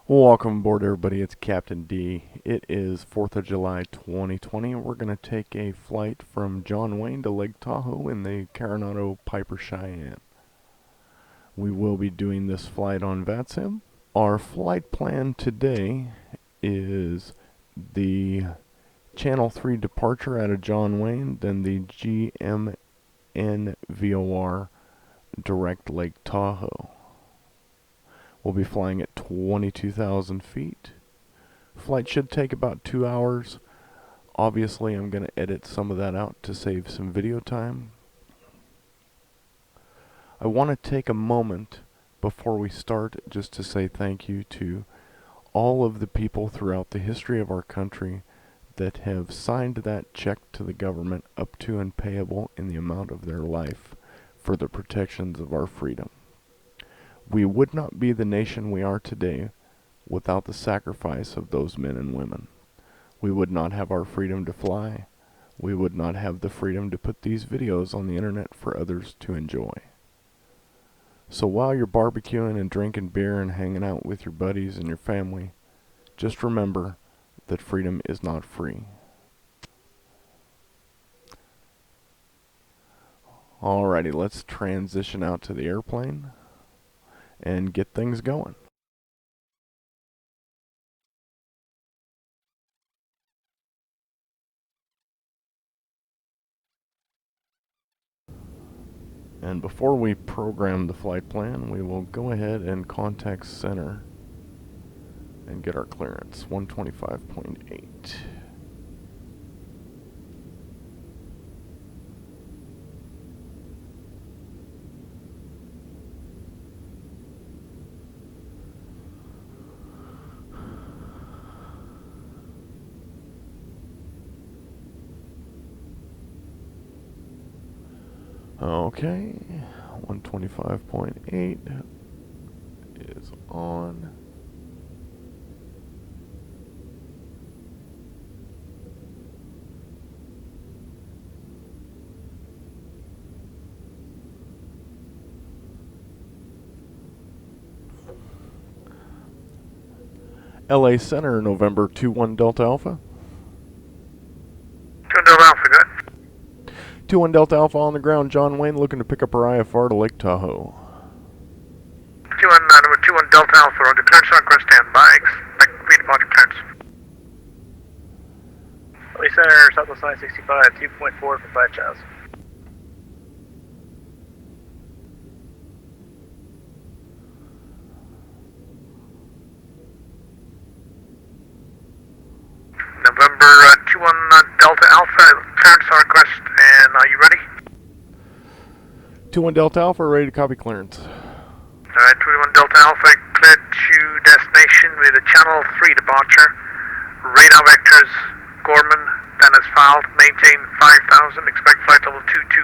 Welcome aboard, everybody. It's Captain D. It is 4th of July 2020, and we're going to take a flight from John Wayne to Lake Tahoe in the Coronado Piper Cheyenne. We will be doing this flight on VATSIM. Our flight plan today is the Channel 3 departure out of John Wayne, then the GMN-VOR direct Lake Tahoe. We'll be flying at 22,000 feet. Flight should take about 2 hours. Obviously, I'm going to edit some of that out to save some video time. I want to take a moment before we start just to say thank you to all of the people throughout the history of our country that have signed that check to the government up to and payable in the amount of their life for the protections of our freedom. We would not be the nation we are today without the sacrifice of those men and women. We would not have our freedom to fly. We would not have the freedom to put these videos on the internet for others to enjoy. So while you're barbecuing and drinking beer and hanging out with your buddies and your family, just remember that freedom is not free. Alrighty, let's transition out to the airplane and get things going. And before we program the flight plan, we will go ahead and contact center and get our clearance, 125.8. Okay, 125.8 is on. LA Center, November 21 Delta Alpha. 2 Delta Alpha, good. 21 Delta Alpha on the ground. John Wayne looking to pick up our IFR to Lake Tahoe. 21 Delta Alpha, on the clearance request standby. Expect pre-departure clearance. LA Center, Southwest 965, 2.4 for 5 chows. November 21 Delta Alpha, clearance request, and are you ready? 21 Delta Alpha, ready to copy clearance. Alright, 21 Delta Alpha, cleared to destination with a Channel 3 departure. Radar vectors, Gorman, then as filed, maintain 5,000, expect flight level 220, 10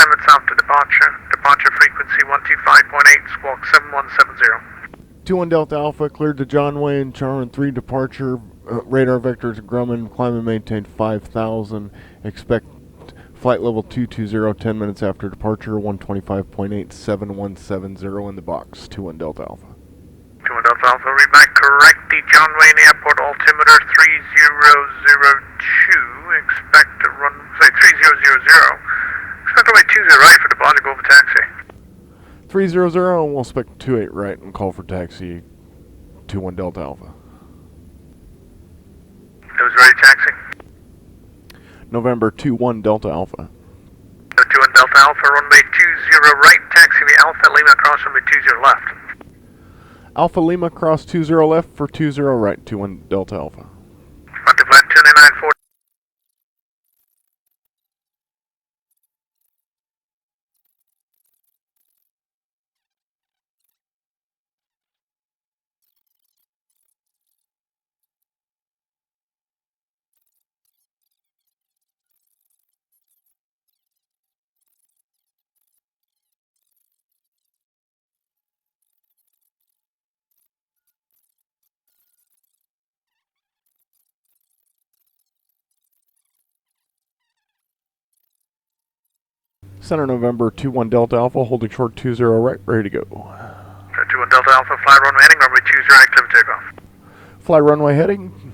minutes after departure. Departure frequency 125.8, squawk 7170. 21 Delta Alpha, cleared to John Wayne, Channel 3 departure, radar vectors Grumman, climb and maintain 5,000, expect flight level 220, 10 minutes after departure, 125.8, 7170 in the box, 21 Delta Alpha. 21 Delta Alpha, read back correctly, John Wayne Airport altimeter 3002, expect to run, say 3000, expect to wait 20 right for departure, go for taxi. 300, and we'll expect 28 right and call for taxi, 21 Delta Alpha. Those ready, taxi. November 21 Delta Alpha. 21 Delta Alpha, runway 20 right, taxi the Alpha Lima cross runway 20 left. Alpha Lima cross 20 left for 20 right, 21 Delta Alpha. Front to flat 29940. Center November 21 Delta Alpha, holding short 20 right, ready to go. 21 Delta Alpha, fly runway heading, runway 20 right, clear for takeoff. Fly runway heading.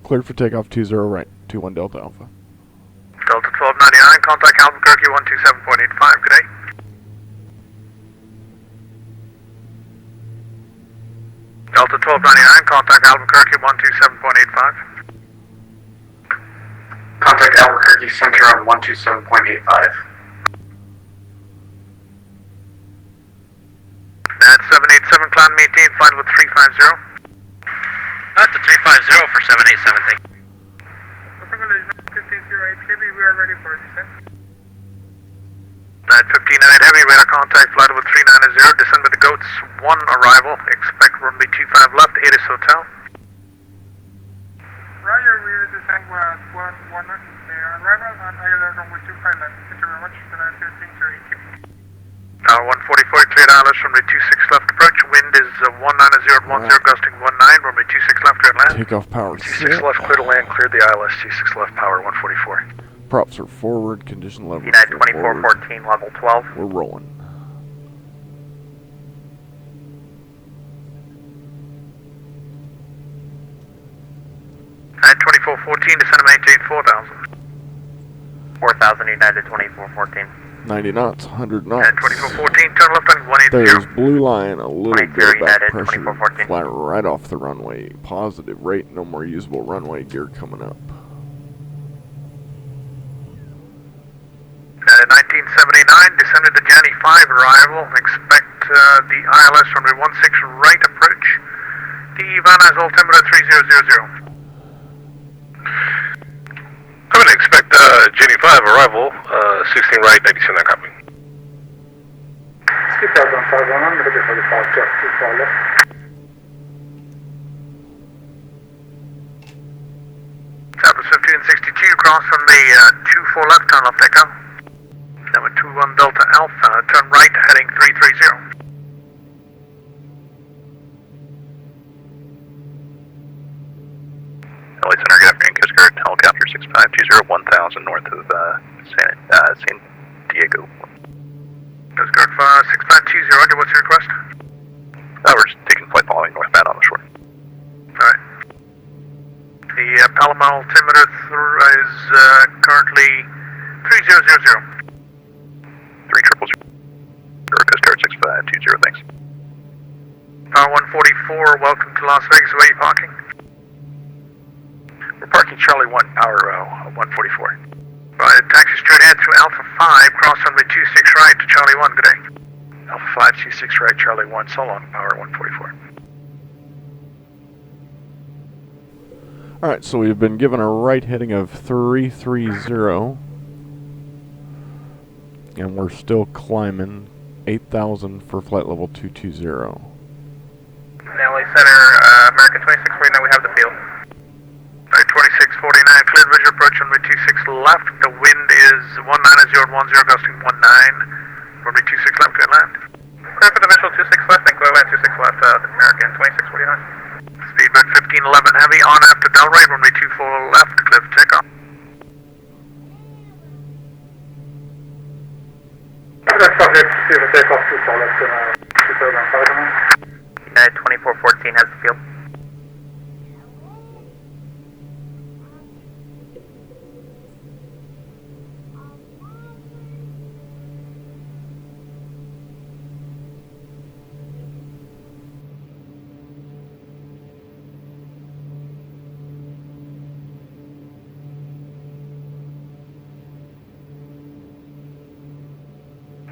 Cleared for takeoff 20 right, 21 Delta Alpha. Delta 1299, contact Albuquerque 127.85, good day. Delta 1299, contact Albuquerque 127.85. Contact Albuquerque Center on 127.85. At 787, climb maintain, flight with 350. That's the 350 for 787, thank you. We are ready for descent. At 159 heavy, radar contact, flight with 390, descend with the goats, 1 arrival, expect runway 25 left, 8 is hotel. Roger, we are descend with 1 arrival on ILR runway 25 left. Thank you very much. Good night, 1508. Tower 144, cleared ILS, runway 26 left approach, wind is 190 at 10, gusting 19, runway 26 left, clear to land. Takeoff power 26 left, clear to land, cleared the ILS, 26 left, power 144. Props are forward, condition level United is forward. 2414, level 12. We're rolling. At 2414, descend and maintain 4,000. 4000, United 2414. 90 knots, 100 knots. At 2414, turn left on 180. There's blue line, a little 20 bit of back United, pressure. 2414. Fly right off the runway. Positive rate, no more usable runway gear coming up. At 1979, descended to Johnny 5 arrival, expect the ILS runway 16 right approach. The Van has altimeter 3000. I'm going to expect Jenny 5 arrival, 16 right, 97 copy. Skip out on 511, ready for departure, 24 left. Southwest 1562, cross from the 24 left, turn left echo. Number 21 Delta Alpha, turn right, heading 330. LA Center, good afternoon, Coast Guard, helicopter 6520, 1000 north of San Diego. Coast Guard 6520, roger, what's your request? We're just taking flight following northbound on the shore. Alright. The Palomar altimeter is currently 3000. 3000. Coast Guard 6520, thanks. Power 144, welcome to Las Vegas, where are you parking? We're parking Charlie 1, power 144. Right, taxi straight ahead through Alpha 5, cross runway 26 right to Charlie 1, good day. Alpha 5, 26 right, Charlie 1, so long, power 144. Alright, so we've been given a right heading of 330. And we're still climbing 8,000 for flight level 220. LA Center, American 2649, we have the field. 2649, cleared visual approach runway 26 left. The wind is 190 at 10, gusting 19. Runway 26 left, clear land. Clear for the visual 26 left, and clear land 26 left, American 2649. Speedbird 1511 heavy, on after Delray, runway 24 left, clear for takeoff. Subject, clear for takeoff, 24 left, 2005. United 2414 has the field.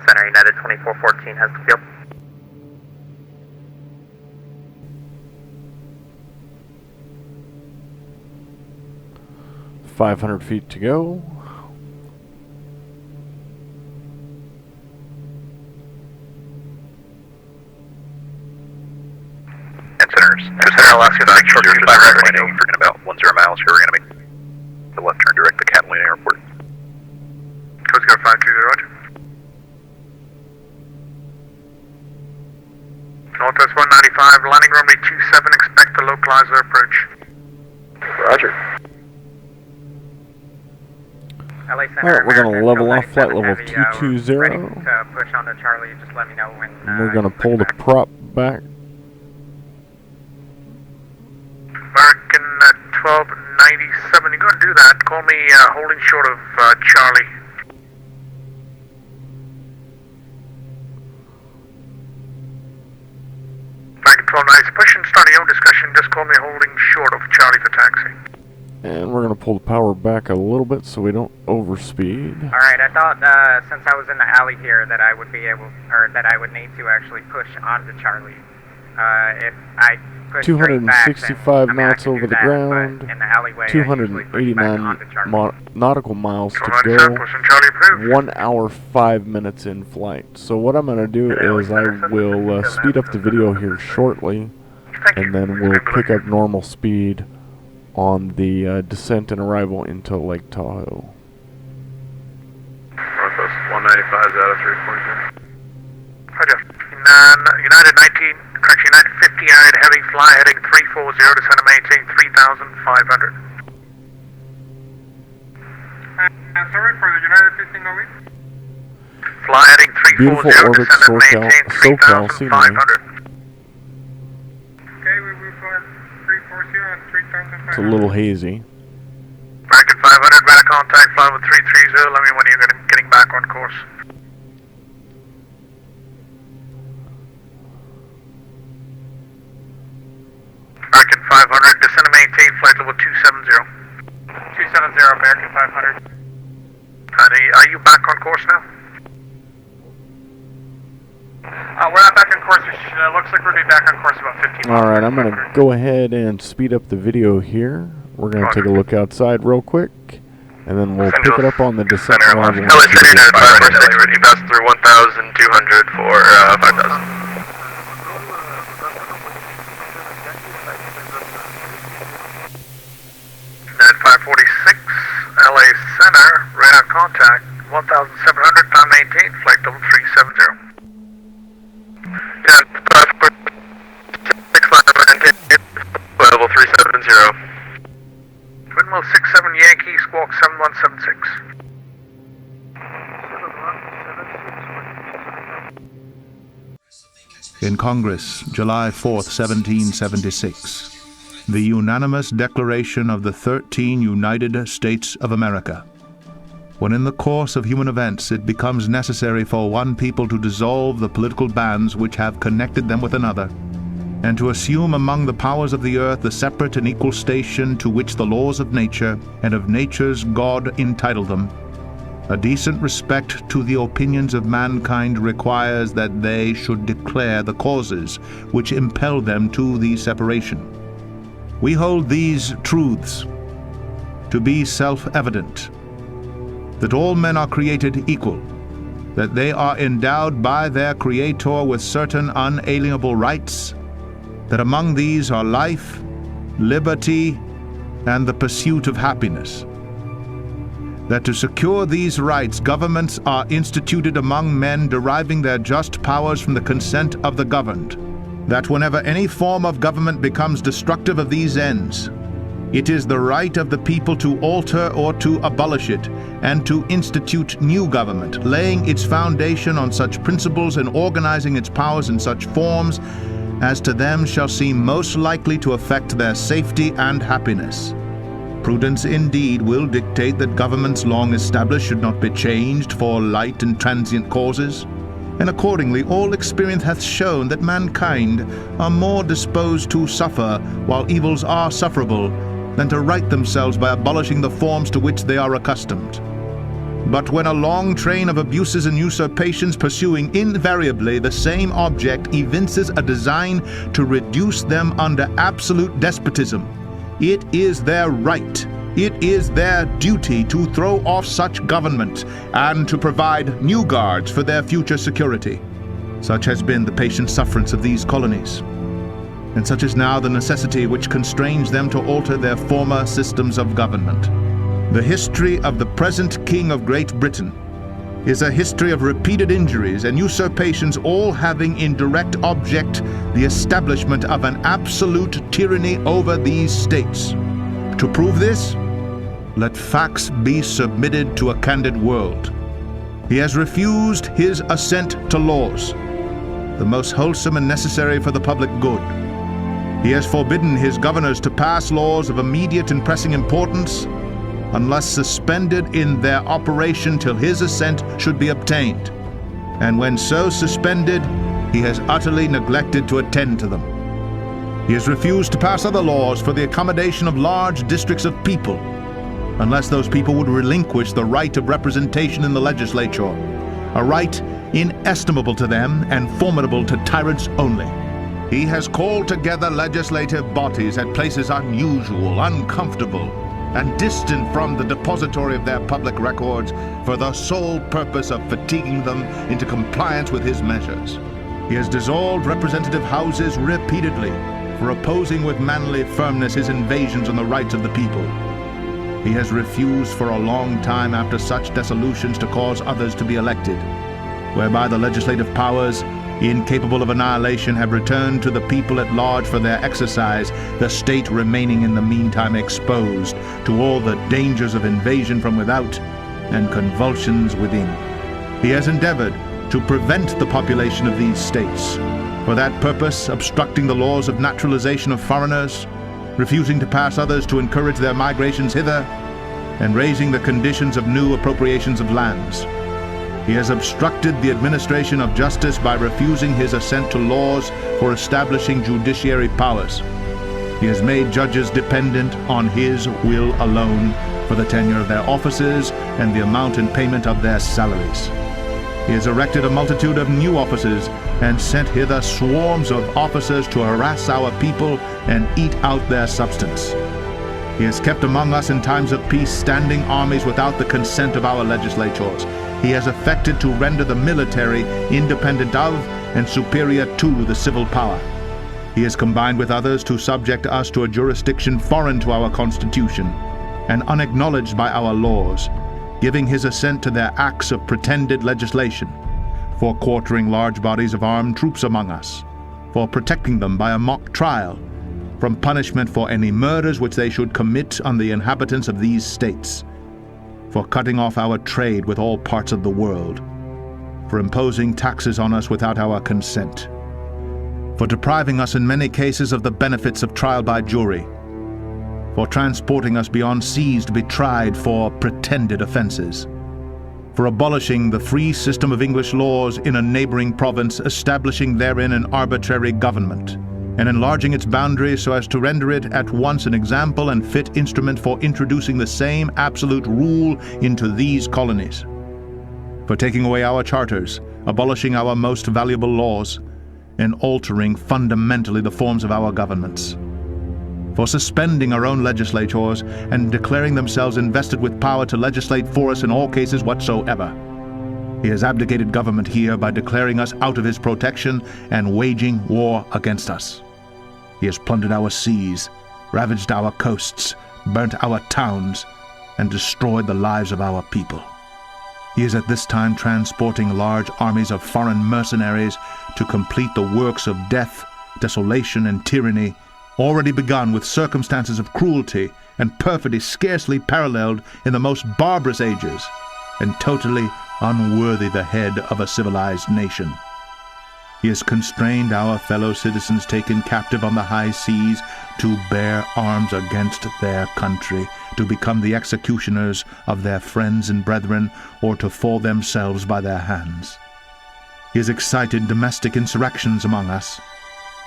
Center United 2414 has the field. .500 feet to go. And centers. Center, Alaska, 945 right, landing, forget about 10 miles here, we're going to make the left turn direct to Catalina Airport. Coast Guard 520, roger. Northwest 195, landing runway 27, expect the localizer approach. Roger. LA Center, Alright, we're going to level off flight 97 level heavy, 220. ready to push on to Charlie, just let me know when. And we're going to pull the prop back. American 1297. You're going to do that. Call me holding short of Charlie. American 1297. Push and start your own discussion. Just call me holding short of Charlie for taxi. And we're going to pull the power back a little bit so we don't overspeed. Alright, I thought since I was in the alley here that I would be able, or that I would need to actually push onto Charlie. If I push 265 then, knots I can over do the that, ground, but in the alleyway, I usually push back onto 289 Charlie. nautical miles to 1297, go. push and Charlie approved. 1 hour 5 minutes in flight. So what I'm going to do is I will speed up the video here shortly, Thank you. and then we'll pick up normal speed on the descent and arrival into Lake Tahoe. Northwest 195 is out of 340. Roger. United 19, correction, United 50, added heavy, fly heading 340, descend and maintain 3,500. Sorry for the United 15 Louis. Fly heading 340, Beautiful orbit, descend and maintain SoCal scenery. 3,500. Okay, we will fly 340 and 3,500. It's a little hazy. American 500, radar contact, fly with 330, let me know when you're getting back on course. American 500, descend and maintain flight level 270. 270, American 500. Honey, are you back on course now? We're not back on course. It looks like we'll be back on course about 15 minutes. Alright, I'm going to go ahead and speed up the video here. We're going to take a look outside real quick, and then we'll pick it up on the descent and arrival. LA Center United 546, you pass through 1,200 for 5,000. At 546, LA Center, radar contact, 1,700, time maintain, flight level 370. Yeah, 546, level 370. Windmill 67 Yankee, squawk 7176. In Congress, July 4th, 1776. The unanimous declaration of the 13 United States of America. When in the course of human events it becomes necessary for one people to dissolve the political bands which have connected them with another, and to assume among the powers of the earth the separate and equal station to which the laws of nature and of nature's God entitle them, a decent respect to the opinions of mankind requires that they should declare the causes which impel them to the separation. We hold these truths to be self-evident, that all men are created equal, that they are endowed by their Creator with certain unalienable rights, that among these are life, liberty, and the pursuit of happiness, that to secure these rights governments are instituted among men deriving their just powers from the consent of the governed, that whenever any form of government becomes destructive of these ends, it is the right of the people to alter or to abolish it, and to institute new government, laying its foundation on such principles and organizing its powers in such forms as to them shall seem most likely to affect their safety and happiness. Prudence indeed will dictate that governments long established should not be changed for light and transient causes. And accordingly all experience hath shown that mankind are more disposed to suffer while evils are sufferable than to right themselves by abolishing the forms to which they are accustomed. But when a long train of abuses and usurpations pursuing invariably the same object evinces a design to reduce them under absolute despotism, it is their right, it is their duty to throw off such government and to provide new guards for their future security. Such has been the patient sufferance of these colonies, and such is now the necessity which constrains them to alter their former systems of government. The history of the present King of Great Britain is a history of repeated injuries and usurpations, all having in direct object the establishment of an absolute tyranny over these states. To prove this, let facts be submitted to a candid world. He has refused his assent to laws, the most wholesome and necessary for the public good. He has forbidden his governors to pass laws of immediate and pressing importance unless suspended in their operation till his assent should be obtained. And when so suspended, he has utterly neglected to attend to them. He has refused to pass other laws for the accommodation of large districts of people, unless those people would relinquish the right of representation in the legislature, a right inestimable to them and formidable to tyrants only. He has called together legislative bodies at places unusual, uncomfortable, and distant from the depository of their public records for the sole purpose of fatiguing them into compliance with his measures. He has dissolved representative houses repeatedly for opposing with manly firmness his invasions on the rights of the people. He has refused for a long time after such dissolutions to cause others to be elected, whereby the legislative powers, incapable of annihilation, have returned to the people at large for their exercise, the state remaining in the meantime exposed to all the dangers of invasion from without and convulsions within. He has endeavored to prevent the population of these states, for that purpose obstructing the laws of naturalization of foreigners, refusing to pass others to encourage their migrations hither, and raising the conditions of new appropriations of lands. He has obstructed the administration of justice by refusing his assent to laws for establishing judiciary powers. He has made judges dependent on his will alone for the tenure of their offices and the amount and payment of their salaries. He has erected a multitude of new offices and sent hither swarms of officers to harass our people and eat out their substance. He has kept among us in times of peace standing armies without the consent of our legislatures. He has affected to render the military independent of and superior to the civil power. He has combined with others to subject us to a jurisdiction foreign to our Constitution and unacknowledged by our laws, giving his assent to their acts of pretended legislation, for quartering large bodies of armed troops among us, for protecting them by a mock trial, from punishment for any murders which they should commit on the inhabitants of these states, for cutting off our trade with all parts of the world, for imposing taxes on us without our consent, for depriving us in many cases of the benefits of trial by jury, for transporting us beyond seas to be tried for pretended offenses, for abolishing the free system of English laws in a neighboring province, establishing therein an arbitrary government, and enlarging its boundaries so as to render it at once an example and fit instrument for introducing the same absolute rule into these colonies, for taking away our charters, abolishing our most valuable laws, and altering fundamentally the forms of our governments, for suspending our own legislators and declaring themselves invested with power to legislate for us in all cases whatsoever. He has abdicated government here by declaring us out of his protection and waging war against us. He has plundered our seas, ravaged our coasts, burnt our towns, and destroyed the lives of our people. He is at this time transporting large armies of foreign mercenaries to complete the works of death, desolation, and tyranny, already begun with circumstances of cruelty and perfidy scarcely paralleled in the most barbarous ages, and totally unworthy the head of a civilized nation. He has constrained our fellow citizens taken captive on the high seas to bear arms against their country, to become the executioners of their friends and brethren, or to fall themselves by their hands. He has excited domestic insurrections among us,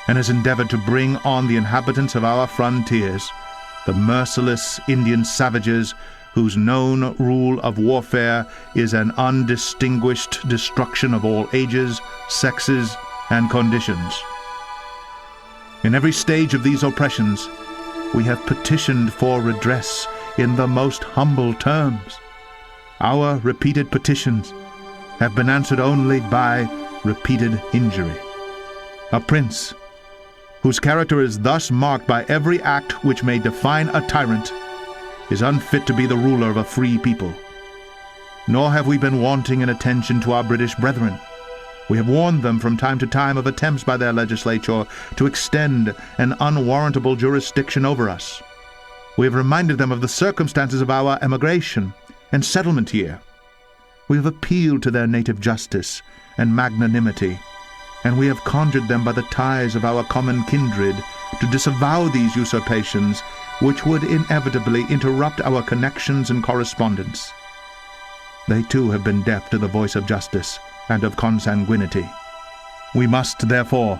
and has endeavored to bring on the inhabitants of our frontiers, the merciless Indian savages whose known rule of warfare is an undistinguished destruction of all ages, sexes, and conditions. In every stage of these oppressions, we have petitioned for redress in the most humble terms. Our repeated petitions have been answered only by repeated injury. A prince, whose character is thus marked by every act which may define a tyrant, is unfit to be the ruler of a free people. Nor have we been wanting in attention to our British brethren. We have warned them from time to time of attempts by their legislature to extend an unwarrantable jurisdiction over us. We have reminded them of the circumstances of our emigration and settlement here. We have appealed to their native justice and magnanimity, and we have conjured them by the ties of our common kindred to disavow these usurpations, which would inevitably interrupt our connections and correspondence. They too have been deaf to the voice of justice and of consanguinity. We must, therefore,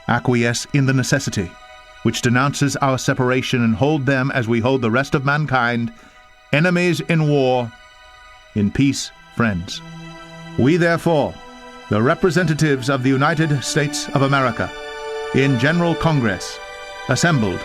acquiesce in the necessity which denounces our separation and hold them as we hold the rest of mankind, enemies in war, in peace, friends. We, therefore, the representatives of the United States of America, in General Congress, assembled,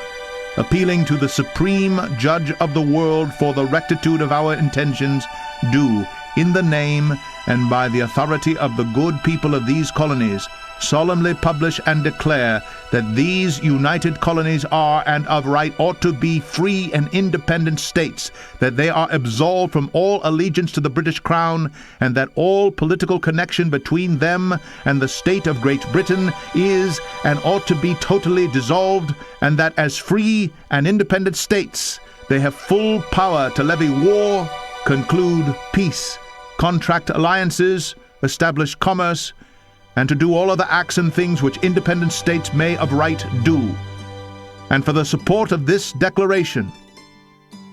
appealing to the Supreme Judge of the world for the rectitude of our intentions, do, in the name and by the authority of the good people of these colonies, solemnly publish and declare that these united colonies are and of right ought to be free and independent states, that they are absolved from all allegiance to the British Crown, and that all political connection between them and the state of Great Britain is and ought to be totally dissolved, and that as free and independent states they have full power to levy war, conclude peace, contract alliances, establish commerce, and to do all other acts and things which independent states may of right do. And for the support of this declaration,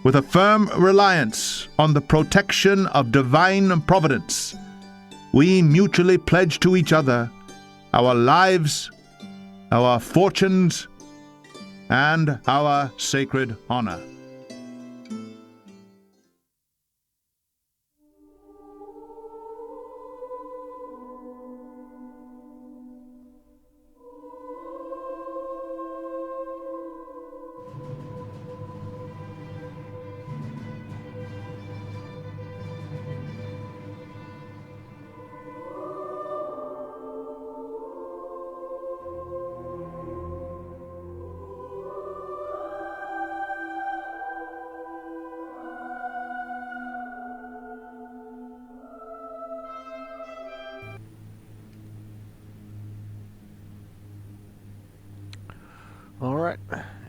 with a firm reliance on the protection of divine providence, we mutually pledge to each other our lives, our fortunes, and our sacred honor. Alright,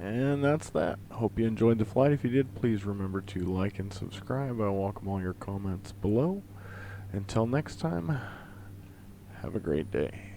and that's that. Hope you enjoyed the flight. If you did, please remember to like and subscribe. I welcome all your comments below. Until next time, have a great day.